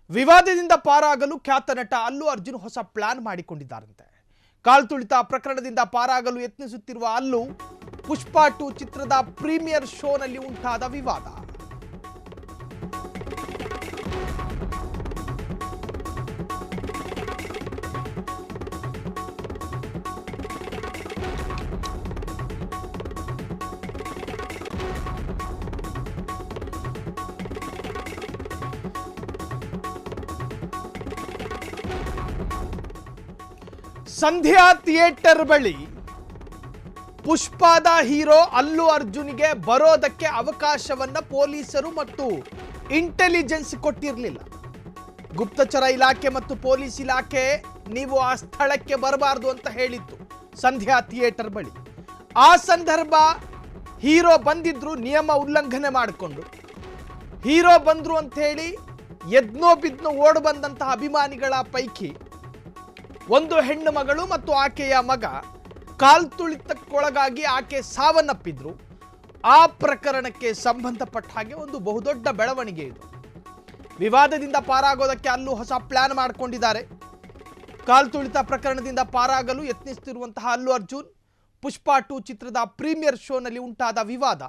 ವಿವಾದದಿಂದ ಪಾರಾಗಲು ಖ್ಯಾತ ನಟ ಅಲ್ಲು ಅರ್ಜುನ್ ಹೊಸ ಪ್ಲಾನ್ ಮಾಡಿಕೊಂಡಿದ್ದಾರಂತೆ. ಕಾಲ್ತುಳಿತ ಪ್ರಕರಣದಿಂದ ಪಾರಾಗಲು ಯತ್ನಿಸುತ್ತಿರುವ ಅಲ್ಲು ಪುಷ್ಪ 2 ಚಿತ್ರದ ಪ್ರೀಮಿಯರ್ ಶೋನಲ್ಲಿ ಉಂಟಾದ ವಿವಾದ. ಸಂಧ್ಯಾ ಥಿಯೇಟರ್ ಬಳಿ ಪುಷ್ಪದ ಹೀರೋ ಅಲ್ಲು ಅರ್ಜುನ್ಗೆ ಬರೋದಕ್ಕೆ ಅವಕಾಶವನ್ನ ಪೊಲೀಸರು ಮತ್ತು ಇಂಟೆಲಿಜೆನ್ಸ್ ಕೊಟ್ಟಿರಲಿಲ್ಲ. ಗುಪ್ತಚರ ಇಲಾಖೆ ಮತ್ತು ಪೊಲೀಸ್ ಇಲಾಖೆ ನೀವು ಆ ಸ್ಥಳಕ್ಕೆ ಬರಬಾರದು ಅಂತ ಹೇಳಿತ್ತು ಸಂಧ್ಯಾ ಥಿಯೇಟರ್ ಬಳಿ. ಆ ಸಂದರ್ಭ ಹೀರೋ ಬಂದಿದ್ರು, ನಿಯಮ ಉಲ್ಲಂಘನೆ ಮಾಡಿಕೊಂಡು ಹೀರೋ ಬಂದ್ರು ಅಂತ ಹೇಳಿ ಎದ್ನೋ ಬಿದ್ನೋ ಓಡ್ ಬಂದಂತಹ ಅಭಿಮಾನಿಗಳ ಪೈಕಿ ಒಂದು ಹೆಣ್ಣು ಮಗಳು ಮತ್ತು ಆಕೆಯ ಮಗ ಕಾಲ್ತುಳಿತಕ್ಕೊಳಗಾಗಿ ಆಕೆ ಸಾವನ್ನಪ್ಪಿದ್ರು. ಆ ಪ್ರಕರಣಕ್ಕೆ ಸಂಬಂಧಪಟ್ಟ ಹಾಗೆ ಒಂದು ಬಹುದೊಡ್ಡ ಬೆಳವಣಿಗೆ ಇದು. ವಿವಾದದಿಂದ ಪಾರಾಗೋದಕ್ಕೆ ಅಲ್ಲು ಹೊಸ ಪ್ಲಾನ್ ಮಾಡಿಕೊಂಡಿದ್ದಾರೆ. ಕಾಲ್ತುಳಿತ ಪ್ರಕರಣದಿಂದ ಪಾರಾಗಲು ಯತ್ನಿಸುತ್ತಿರುವಂತಹ ಅಲ್ಲು ಅರ್ಜುನ್ ಪುಷ್ಪ 2 ಚಿತ್ರದ ಪ್ರೀಮಿಯರ್ ಶೋನಲ್ಲಿ ಉಂಟಾದ ವಿವಾದ.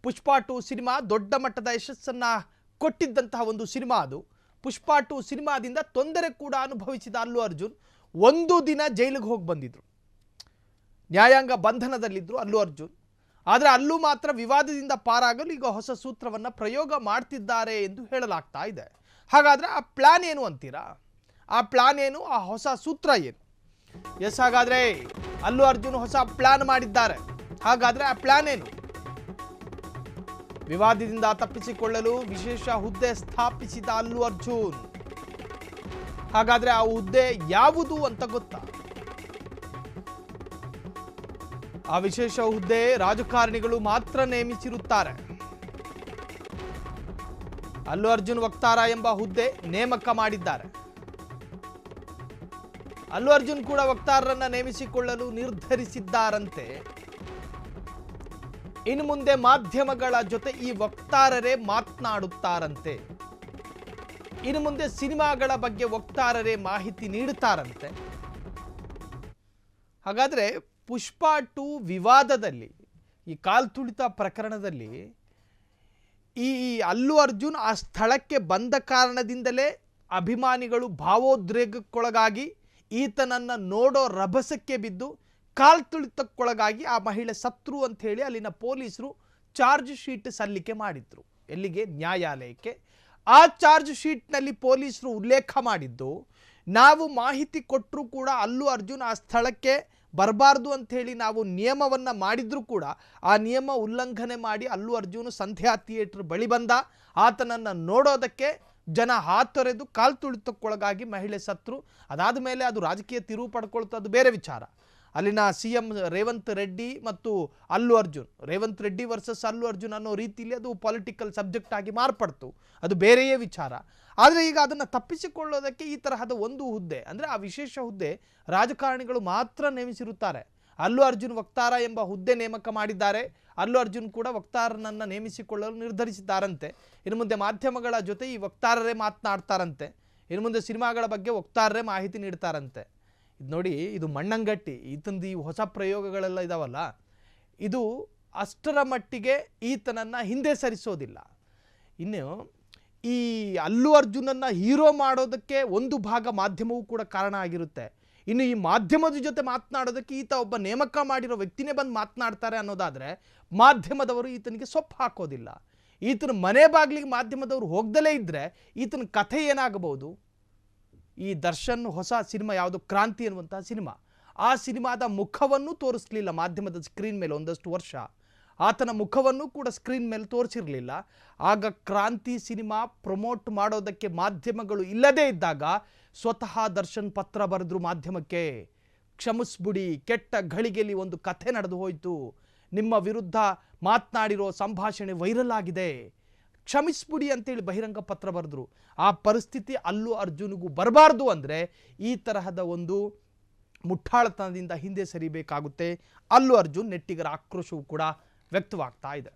ಪುಷ್ಪ 2 ಸಿನಿಮಾ ದೊಡ್ಡ ಮಟ್ಟದ ಯಶಸ್ಸನ್ನ ಕೊಟ್ಟಿದ್ದಂತಹ ಒಂದು ಸಿನಿಮಾ ಅದು. ಪುಷ್ಪ 2 ಸಿನಿಮಾದಿಂದ ತೊಂದರೆ ಕೂಡ ಅನುಭವಿಸಿದ ಅಲ್ಲು ಅರ್ಜುನ್ ಒಂದು ದಿನ ಜೈಲಿಗೆ ಹೋಗಿ ಬಂದಿದ್ರು. ನ್ಯಾಯಾಂಗ ಬಂಧನದಲ್ಲಿದ್ದರು ಅಲ್ಲು ಅರ್ಜುನ್. ಆದರೆ ಅಲ್ಲೂ ಮಾತ್ರ ವಿವಾದದಿಂದ ಪಾರಾಗಲು ಈಗ ಹೊಸ ಸೂತ್ರವನ್ನು ಪ್ರಯೋಗ ಮಾಡ್ತಿದ್ದಾರೆ ಎಂದು ಹೇಳಲಾಗ್ತಾ ಇದೆ. ಹಾಗಾದರೆ ಆ ಪ್ಲಾನ್ ಏನು ಅಂತೀರಾ? ಆ ಪ್ಲಾನ್ ಏನು? ಆ ಹೊಸ ಸೂತ್ರ ಏನು? ಎಸ್, ಹಾಗಾದರೆ ಅಲ್ಲು ಅರ್ಜುನ್ ಹೊಸ ಪ್ಲಾನ್ ಮಾಡಿದ್ದಾರೆ. ಹಾಗಾದರೆ ಆ ಪ್ಲಾನ್ ಏನು? ವಿವಾದದಿಂದ ತಪ್ಪಿಸಿಕೊಳ್ಳಲು ವಿಶೇಷ ಹುದ್ದೆ ಸ್ಥಾಪಿಸಿದ ಅಲ್ಲು ಅರ್ಜುನ್. ಹಾಗಾದ್ರೆ ಆ ಹುದ್ದೆ ಯಾವುದು ಅಂತ ಗೊತ್ತಾ? ಆ ವಿಶೇಷ ಹುದ್ದೆ ರಾಜಕಾರಣಿಗಳು ಮಾತ್ರ ನೇಮಿಸಿರುತ್ತಾರೆ. ಅಲ್ಲು ಅರ್ಜುನ್ ವಕ್ತಾರ ಎಂಬ ಹುದ್ದೆ ನೇಮಕ ಮಾಡಿದ್ದಾರೆ. ಅಲ್ಲು ಅರ್ಜುನ್ ಕೂಡ ವಕ್ತಾರರನ್ನ ನೇಮಿಸಿಕೊಳ್ಳಲು ನಿರ್ಧರಿಸಿದ್ದಾರಂತೆ. ಇನ್ನು ಮುಂದೆ ಮಾಧ್ಯಮಗಳ ಜೊತೆ ಈ ವಕ್ತಾರರೇ ಮಾತನಾಡುತ್ತಾರಂತೆ. ಇನ್ನು ಮುಂದೆ ಸಿನಿಮಾಗಳ ಬಗ್ಗೆ ವಕ್ತಾರರೇ ಮಾಹಿತಿ ನೀಡುತ್ತಾರಂತೆ. ಹಾಗಾದರೆ ಪುಷ್ಪ 2 ವಿವಾದದಲ್ಲಿ, ಈ ಕಾಲ್ತುಳಿತ ಪ್ರಕರಣದಲ್ಲಿ ಈ ಅಲ್ಲು ಅರ್ಜುನ್ ಆ ಸ್ಥಳಕ್ಕೆ ಬಂದ ಕಾರಣದಿಂದಲೇ ಅಭಿಮಾನಿಗಳು ಭಾವೋದ್ರೇಕಕ್ಕೊಳಗಾಗಿ ಈತನನ್ನು ನೋಡೋ ರಭಸಕ್ಕೆ ಬಿದ್ದು ಕಾಲ್ತುಳಿತಕ್ಕೊಳಗಾಗಿ ಆ ಮಹಿಳೆ ಸತ್ರು ಅಂತ ಹೇಳಿ ಅಲ್ಲಿನ ಪೊಲೀಸರು ಚಾರ್ಜ್ ಶೀಟ್ ಸಲ್ಲಿಕೆ ಮಾಡಿದ್ರು. ಎಲ್ಲಿಗೆ? ನ್ಯಾಯಾಲಯಕ್ಕೆ. ಆ ಚಾರ್ಜ್ ಶೀಟ್ನಲ್ಲಿ ಪೊಲೀಸರು ಉಲ್ಲೇಖ ಮಾಡಿದ್ದು, ನಾವು ಮಾಹಿತಿ ಕೊಟ್ಟರೂ ಕೂಡ ಅಲ್ಲು ಅರ್ಜುನ್ ಆ ಸ್ಥಳಕ್ಕೆ ಬರಬಾರ್ದು ಅಂಥೇಳಿ ನಾವು ನಿಯಮವನ್ನು ಮಾಡಿದರೂ ಕೂಡ ಆ ನಿಯಮ ಉಲ್ಲಂಘನೆ ಮಾಡಿ ಅಲ್ಲು ಅರ್ಜುನ್ ಸಂಧ್ಯಾ ಥಿಯೇಟರ್ ಬಳಿ ಬಂದ. ಆತನನ್ನು ನೋಡೋದಕ್ಕೆ ಜನ ಹಾತೊರೆದು ಕಾಲ್ತುಳಿತಕ್ಕೊಳಗಾಗಿ ಮಹಿಳೆ ಸತ್ರು. ಅದಾದ ಮೇಲೆ ಅದು ರಾಜಕೀಯ ತಿರುವು ಪಡ್ಕೊಳ್ತದ್ದು ಬೇರೆ ವಿಚಾರ. ಅಲ್ಲಿನ CM ರೇವಂತ್ ರೆಡ್ಡಿ ಮತ್ತು ಅಲ್ಲು ಅರ್ಜುನ್, ರೇವಂತ್ ರೆಡ್ಡಿ ವರ್ಸಸ್ ಅಲ್ಲು ಅರ್ಜುನ್ ಅನ್ನೋ ರೀತಿಯಲ್ಲಿ ಅದು ಪೊಲಿಟಿಕಲ್ ಸಬ್ಜೆಕ್ಟ್ ಆಗಿ ಮಾರ್ಪಡ್ತು. ಅದು ಬೇರೆಯೇ ವಿಚಾರ. ಆದರೆ ಈಗ ಅದನ್ನು ತಪ್ಪಿಸಿಕೊಳ್ಳೋದಕ್ಕೆ ಈ ತರಹದ ಒಂದು ಹುದ್ದೆ, ಅಂದರೆ ಆ ವಿಶೇಷ ಹುದ್ದೆ ರಾಜಕಾರಣಿಗಳು ಮಾತ್ರ ನೇಮಿಸಿರುತ್ತಾರೆ. ಅಲ್ಲು ಅರ್ಜುನ್ ವಕ್ತಾರ ಎಂಬ ಹುದ್ದೆ ನೇಮಕ ಮಾಡಿದ್ದಾರೆ. ಅಲ್ಲು ಅರ್ಜುನ್ ಕೂಡ ವಕ್ತಾರನನ್ನು ನೇಮಿಸಿಕೊಳ್ಳಲು ನಿರ್ಧರಿಸಿದ್ದಾರಂತೆ. ಇನ್ನು ಮುಂದೆ ಮಾಧ್ಯಮಗಳ ಜೊತೆ ಈ ವಕ್ತಾರರೇ ಮಾತನಾಡ್ತಾರಂತೆ. ಇನ್ನು ಮುಂದೆ ಸಿನಿಮಾಗಳ ಬಗ್ಗೆ ವಕ್ತಾರರೇ ಮಾಹಿತಿ ನೀಡ್ತಾರಂತೆ. ಇದು ನೋಡಿ, ಇದು ಮಣ್ಣಂಗಟ್ಟಿ. ಈತನದು ಈ ಹೊಸ ಪ್ರಯೋಗಗಳೆಲ್ಲ ಇದಾವಲ್ಲ, ಇದು ಅಷ್ಟರ ಮಟ್ಟಿಗೆ ಈತನನ್ನು ಹಿಂದೆ ಸರಿಸೋದಿಲ್ಲ. ಇನ್ನು ಈ ಅಲ್ಲು ಅರ್ಜುನನ್ನು ಹೀರೋ ಮಾಡೋದಕ್ಕೆ ಒಂದು ಭಾಗ ಮಾಧ್ಯಮವೂ ಕೂಡ ಕಾರಣ ಆಗಿರುತ್ತೆ. ಇನ್ನು ಈ ಮಾಧ್ಯಮದ ಜೊತೆ ಮಾತನಾಡೋದಕ್ಕೆ ಈತ ಒಬ್ಬ ನೇಮಕ ಮಾಡಿರೋ ವ್ಯಕ್ತಿನೇ ಬಂದು ಮಾತನಾಡ್ತಾರೆ ಅನ್ನೋದಾದರೆ ಮಾಧ್ಯಮದವರು ಈತನಿಗೆ ಸೊಪ್ಪು ಹಾಕೋದಿಲ್ಲ. ಈತನ ಮನೆ ಬಾಗಿಲಿಗೆ ಮಾಧ್ಯಮದವರು ಹೋಗ್ದಲೇ ಇದ್ದರೆ ಈತನ ಕಥೆ ಏನಾಗಬಹುದು? ಈ ದರ್ಶನ್ ಹೊಸ ಸಿನಿಮಾ ಯಾವುದು, ಕ್ರಾಂತಿ ಅನ್ನುವಂತಹ ಸಿನಿಮಾ, ಆ ಸಿನಿಮಾದ ಮುಖವನ್ನು ತೋರಿಸಲಿಲ್ಲ ಮಾಧ್ಯಮದ ಸ್ಕ್ರೀನ್ ಮೇಲೆ ಒಂದಷ್ಟು ವರ್ಷ. ಆತನ ಮುಖವನ್ನು ಕೂಡ ಸ್ಕ್ರೀನ್ ಮೇಲೆ ತೋರಿಸಿರಲಿಲ್ಲ. ಆಗ ಕ್ರಾಂತಿ ಸಿನಿಮಾ ಪ್ರಮೋಟ್ ಮಾಡೋದಕ್ಕೆ ಮಾಧ್ಯಮಗಳು ಇಲ್ಲದೇ ಇದ್ದಾಗ ಸ್ವತಃ ದರ್ಶನ್ ಪತ್ರ ಬರೆದ್ರು ಮಾಧ್ಯಮಕ್ಕೆ. ಕ್ಷಮಿಸ್ಬಿಡಿ, ಕೆಟ್ಟ ಘಳಿಗೆಯಲ್ಲಿ ಒಂದು ಕಥೆ ನಡೆದು ಹೋಯಿತು, ನಿಮ್ಮ ವಿರುದ್ಧ ಮಾತನಾಡಿರೋ ಸಂಭಾಷಣೆ ವೈರಲ್ ಆಗಿದೆ, ಕ್ಷಮಿಸ್ಬಿಡಿ ಅಂತೇಳಿ ಬಹಿರಂಗ ಪತ್ರ ಬರೆದ್ರು. ಆ ಪರಿಸ್ಥಿತಿ ಅಲ್ಲು ಅರ್ಜುನ್ಗೂ ಬರಬಾರ್ದು ಅಂದರೆ ಈ ತರಹದ ಒಂದು ಮುಠಾಳತನದಿಂದ ಹಿಂದೆ ಸರಿಬೇಕಾಗುತ್ತೆ. ಅಲ್ಲು ಅರ್ಜುನ್ ನೆಟ್ಟಿಗರ ಆಕ್ರೋಶವೂ ಕೂಡ ವ್ಯಕ್ತವಾಗ್ತಾ ಇದೆ.